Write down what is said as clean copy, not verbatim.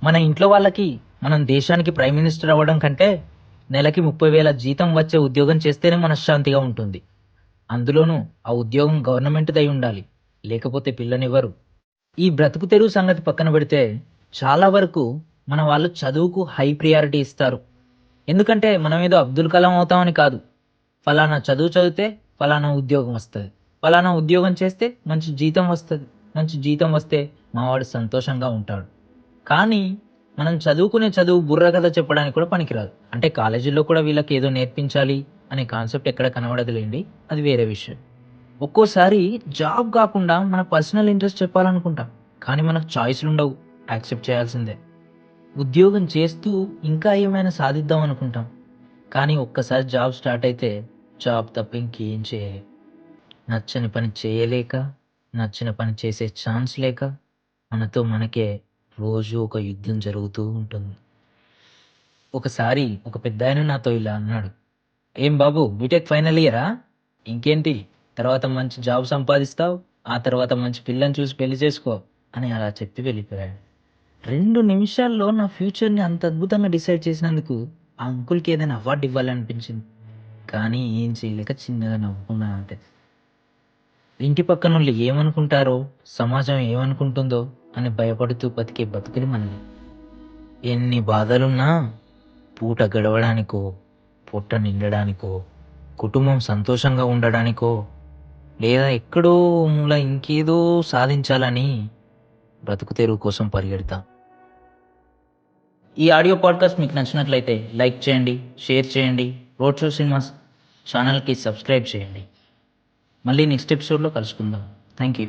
మన ఇంట్లో వాళ్ళకి మనం దేశానికి ప్రైమ్ మినిస్టర్ అవ్వడం కంటే నెలకి 30,000 జీతం వచ్చే ఉద్యోగం చేస్తేనే మనశ్శాంతిగా ఉంటుంది. అందులోనూ ఆ ఉద్యోగం గవర్నమెంట్‌దై ఉండాలి. లేకపోతే పిల్లనివ్వరు. ఈ బ్రతుకు తెరువు సంగతి పక్కన పెడితే చాలా వరకు మన వాళ్ళు చదువుకు హై ప్రియారిటీ ఇస్తారు. ఎందుకంటే మనం ఏదో అబ్దుల్ కలాం అవుతామని కాదు. ఫలానా చదువు చదివితే ఫలానా ఉద్యోగం వస్తది. ఫలానా ఉద్యోగం చేస్తే మంచి జీతం వస్తది. మంచి జీతం వస్తే మావాడు సంతోషంగా ఉంటాడు. కానీ మనం చదువుకునే చదువు బుర్రకథ చెప్పడానికి కూడా పనికిరాదు. అంటే కాలేజీల్లో కూడా వీళ్ళకి ఏదో నేర్పించాలి అనే కాన్సెప్ట్ ఎక్కడ కనబడదులేండి. అది వేరే విషయం. ఒక్కోసారి జాబ్ కాకుండా మన పర్సనల్ ఇంట్రెస్ట్ చెప్పాలనుకుంటాం. కానీ మనకు చాయిస్‌లుండవు. యాక్సెప్ట్ చేయాల్సిందే. ఉద్యోగం చేస్తూ ఇంకా ఏమైనా సాధిద్దాం అనుకుంటాం. కానీ ఒక్కసారి జాబ్ స్టార్ట్ అయితే జాబ్ తప్ప ఇంకేం చేయలేం. నచ్చని పని చేయలేక, నచ్చిన పని చేసే ఛాన్స్ లేక మనతో మనకే రోజు ఒక యుద్ధం జరుగుతూ ఉంటుంది. ఒకసారి ఒక పెద్దాయన నాతో ఇలా అన్నాడు. "ఏం బాబు బీటెక్ ఫైనల్ ఇయరా? ఇంకేంటి తర్వాత మంచి జాబ్ సంపాదిస్తావు. ఆ తర్వాత మంచి పిల్లని చూసి పెళ్లి చేసుకో" అని అలా చెప్పి వెళ్ళిపోయాడు. 2 నిమిషాల్లో నా ఫ్యూచర్‌ని అంత అద్భుతంగా డిసైడ్ చేసినందుకు ఆ అంకుల్‌కి ఏదైనా అవార్డ్ ఇవ్వాలనిపించింది. కానీ ఏం చేయలేక చిన్నగా నవ్వుకున్నాను అంతే. ఇంటి పక్కనోళ్ళు ఏమనుకుంటారో, సమాజం ఏమనుకుంటుందో అని భయపడుతూ బతికే బతుకులు మనవి. ఎన్ని బాధలున్నా పూట గడవడానికో, పొట్ట నిండడానికో, కుటుంబం సంతోషంగా ఉండడానికో, లేదా ఎక్కడో మూల ఇంకేదో సాధించాలని బ్రతుకు తెరువు కోసం పరిగెడతాం. ఈ ఆడియో పాడ్కాస్ట్ మీకు నచ్చినట్లయితే లైక్ చేయండి, షేర్ చేయండి. రోడ్ షో సినిమాస్ ఛానల్‌కి సబ్స్క్రైబ్ చేయండి. మళ్ళీ నెక్స్ట్ ఎపిసోడ్‌లో కలుసుకుందాం. Thank you.